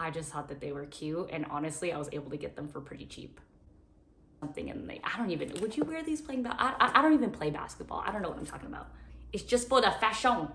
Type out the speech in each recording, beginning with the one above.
I just thought that they were cute, and honestly, I was able to get them for pretty cheap. Something in the, I don't even, would you wear these playing I don't even play basketball. I don't know what I'm talking about. It's just for the fashion.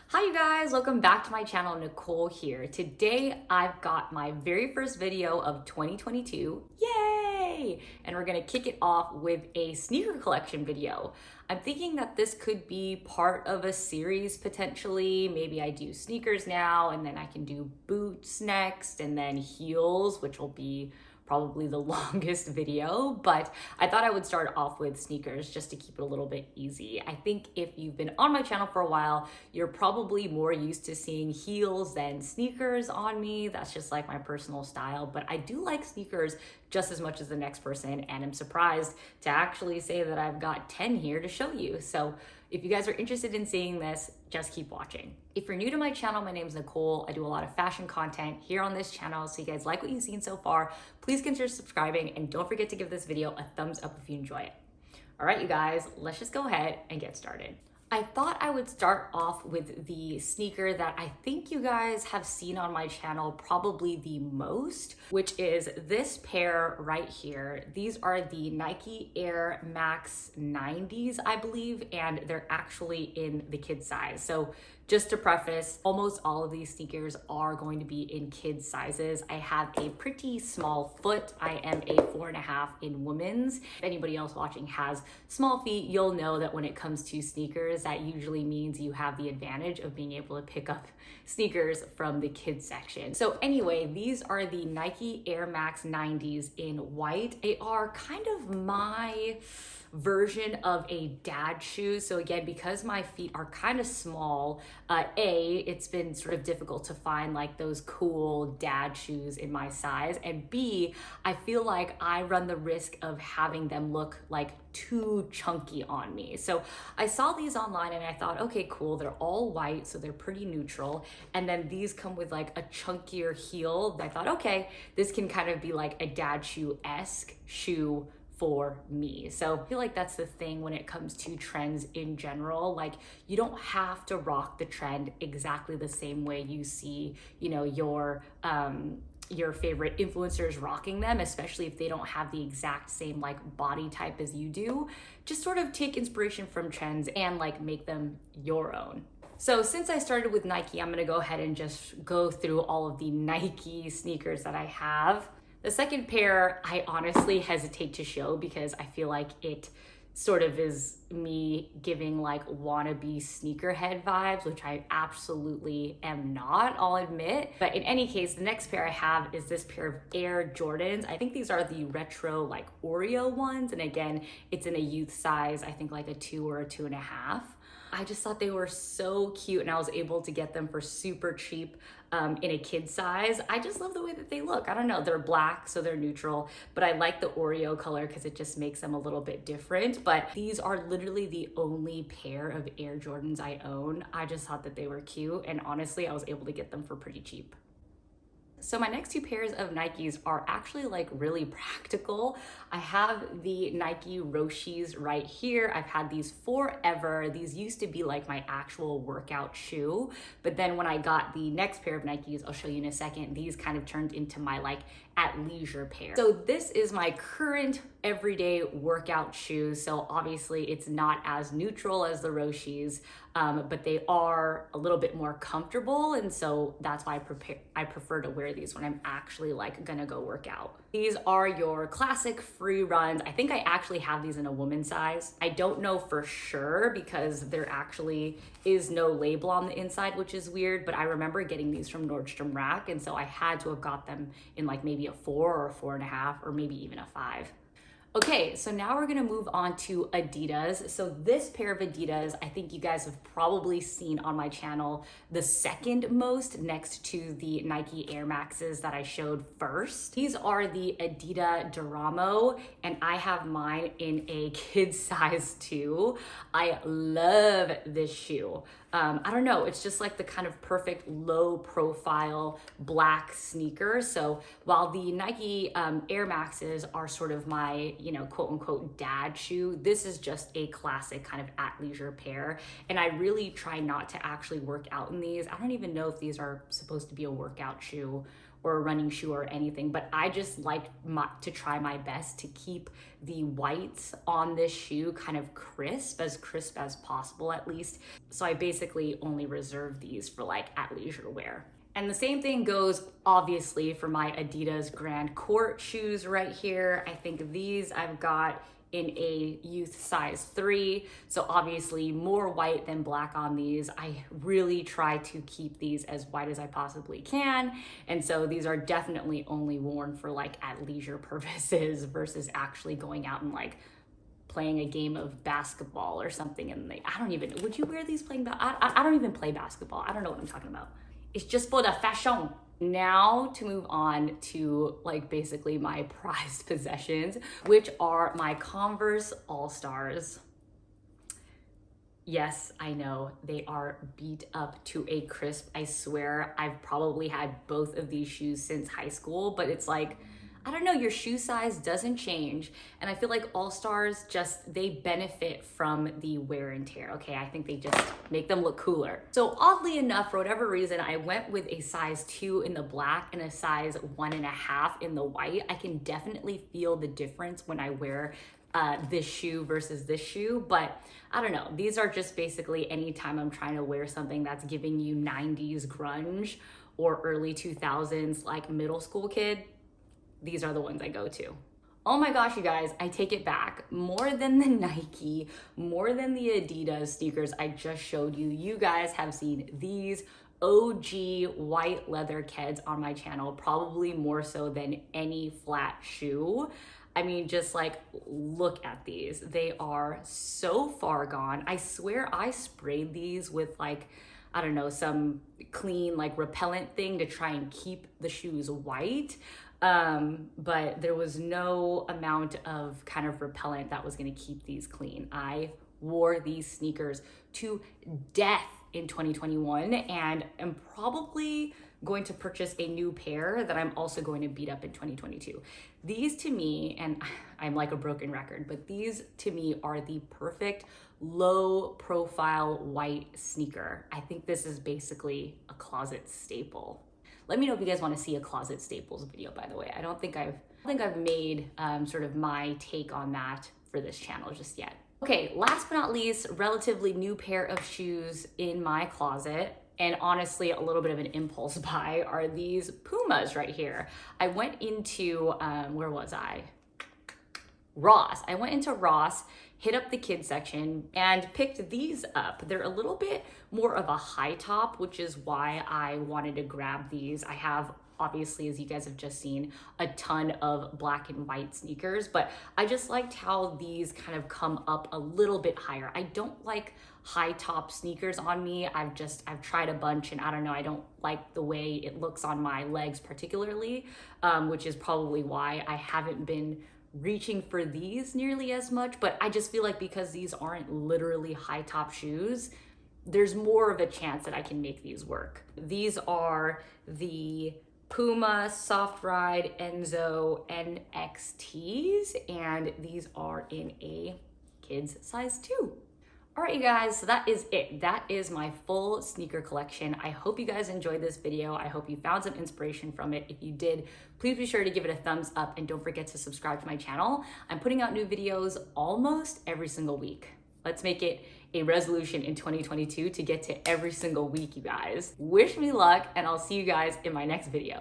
Hi you guys, welcome back to my channel. Nicole here. Today I've got my very first video of 2022. Yay! And we're gonna kick it off with a sneaker collection video. I'm thinking that this could be part of a series potentially. Maybe I do sneakers now and then I can do boots next and then heels, which will be probably the longest video, but I thought I would start off with sneakers just to keep it a little bit easy. I think if you've been on my channel for a while, you're probably more used to seeing heels than sneakers on me. That's just like my personal style, but I do like sneakers just as much as the next person, and I'm surprised to actually say that I've got 10 here to show you. So if you guys are interested in seeing this, just keep watching. If you're new to my channel, my name is Nicole. I do a lot of fashion content here on this channel. So you guys like what you've seen so far, please consider subscribing and don't forget to give this video a thumbs up if you enjoy it. All right, you guys, let's just go ahead and get started. I thought I would start off with the sneaker that I think you guys have seen on my channel probably the most, which is this pair right here. These are the Nike Air Max 90s, I believe, and they're actually in the kid size. So just to preface, almost all of these sneakers are going to be in kid sizes. I have a pretty small foot. I am a 4.5 in women's. If anybody else watching has small feet, you'll know that when it comes to sneakers, that usually means you have the advantage of being able to pick up sneakers from the kids section. So anyway, these are the Nike Air Max 90s in white. They are kind of my version of a dad shoe. So again, because my feet are kind of small, it's been sort of difficult to find like those cool dad shoes in my size, and B, I feel like I run the risk of having them look like too chunky on me. So I saw these online and I thought, okay, cool, they're all white, so they're pretty neutral, and then these come with like a chunkier heel. I thought, okay, this can kind of be like a dad shoe-esque shoe for me. So I feel like that's the thing when it comes to trends in general. Like, you don't have to rock the trend exactly the same way you see, you know, your favorite influencers rocking them, especially if they don't have the exact same like body type as you do. Just sort of take inspiration from trends and like make them your own. So since I started with Nike, I'm gonna go ahead and just go through all of the Nike sneakers that I have. The second pair, I honestly hesitate to show because I feel like it sort of is me giving like wannabe sneakerhead vibes, which I absolutely am not, I'll admit. But in any case, the next pair I have is this pair of Air Jordans. I think these are the retro like Oreo ones. And again, it's in a youth size, I think like a 2 or a 2.5. I just thought they were so cute and I was able to get them for super cheap in a kid size. I just love the way that they look. I don't know, they're black, so they're neutral, but I like the Oreo color because it just makes them a little bit different. But these are literally the only pair of Air Jordans I own. I just thought that they were cute, and honestly, I was able to get them for pretty cheap. So my next two pairs of Nikes are actually like really practical. I have the Nike Roshes right here. I've had these forever. These used to be like my actual workout shoe, but then when I got the next pair of Nikes, I'll show you in a second, these kind of turned into my like at leisure pair. So this is my current everyday workout shoe. So obviously it's not as neutral as the Roshes, but they are a little bit more comfortable. And so that's why I prefer to wear these when I'm actually like gonna go work out. These are your classic free runs. I think I actually have these in a woman's size. I don't know for sure because there actually is no label on the inside, which is weird, but I remember getting these from Nordstrom Rack. And so I had to have got them in like maybe a 4 or a 4.5 or maybe even a 5. Okay, so now we're gonna move on to Adidas. So this pair of Adidas, I think you guys have probably seen on my channel the second most next to the Nike Air Maxes that I showed first. These are the Adidas Duramo, and I have mine in a kid size too. I love this shoe. I don't know, it's just like the kind of perfect low profile black sneaker. So while the Nike Air Maxes are sort of my, you know, quote unquote dad shoe. This is just a classic kind of athleisure pair. And I really try not to actually work out in these. I don't even know if these are supposed to be a workout shoe or a running shoe or anything, but I just like to try my best to keep the whites on this shoe kind of crisp as possible at least. So I basically only reserve these for like athleisure wear. And the same thing goes obviously for my Adidas Grand Court shoes right here. I think these I've got in a youth size 3. So obviously more white than black on these. I really try to keep these as white as I possibly can. And so these are definitely only worn for like athleisure purposes versus actually going out and like playing a game of basketball or something. And I don't even, would you wear these playing, I don't even play basketball. I don't know what I'm talking about. It's just for the fashion. Now to move on to like basically my prized possessions, which are my Converse All-Stars. Yes, I know they are beat up to a crisp. I swear I've probably had both of these shoes since high school, but it's like, I don't know, your shoe size doesn't change. And I feel like All-Stars they benefit from the wear and tear, okay? I think they just make them look cooler. So oddly enough, for whatever reason, I went with a size 2 in the black and a size 1.5 in the white. I can definitely feel the difference when I wear this shoe versus this shoe, but I don't know. These are just basically anytime I'm trying to wear something that's giving you 90s grunge or early 2000s like middle school kid, these are the ones I go to. Oh my gosh, you guys, I take it back. More than the Nike, more than the Adidas sneakers I just showed you, you guys have seen these OG white leather Keds on my channel, probably more so than any flat shoe. I mean, just like, look at these. They are so far gone. I swear I sprayed these with like, I don't know, some clean like repellent thing to try and keep the shoes white. But there was no amount of kind of repellent that was going to keep these clean. I wore these sneakers to death in 2021 and am probably going to purchase a new pair that I'm also going to beat up in 2022. These to me, and I'm like a broken record, but these to me are the perfect low profile white sneaker. I think this is basically a closet staple. Let me know if you guys want to see a closet staples video, by the way. I don't think I've made sort of my take on that for this channel just yet. Okay, last but not least, relatively new pair of shoes in my closet, and honestly a little bit of an impulse buy, are these Pumas right here. I went into, where was I? Ross. I went into Ross, hit up the kids section and picked these up. They're a little bit more of a high top, which is why I wanted to grab these. I have, obviously, as you guys have just seen, a ton of black and white sneakers, but I just liked how these kind of come up a little bit higher. I don't like high top sneakers on me. I've tried a bunch and I don't know, I don't like the way it looks on my legs particularly, which is probably why I haven't been reaching for these nearly as much. But I just feel like because these aren't literally high top shoes, there's more of a chance that I can make these work. These are the Puma Softride Enzo NXTs, and these are in a kids size 2. All right, you guys, so that is it. That is my full sneaker collection. I hope you guys enjoyed this video. I hope you found some inspiration from it. If you did, please be sure to give it a thumbs up and don't forget to subscribe to my channel. I'm putting out new videos almost every single week. Let's make it a resolution in 2022 to get to every single week, you guys. Wish me luck, and I'll see you guys in my next video.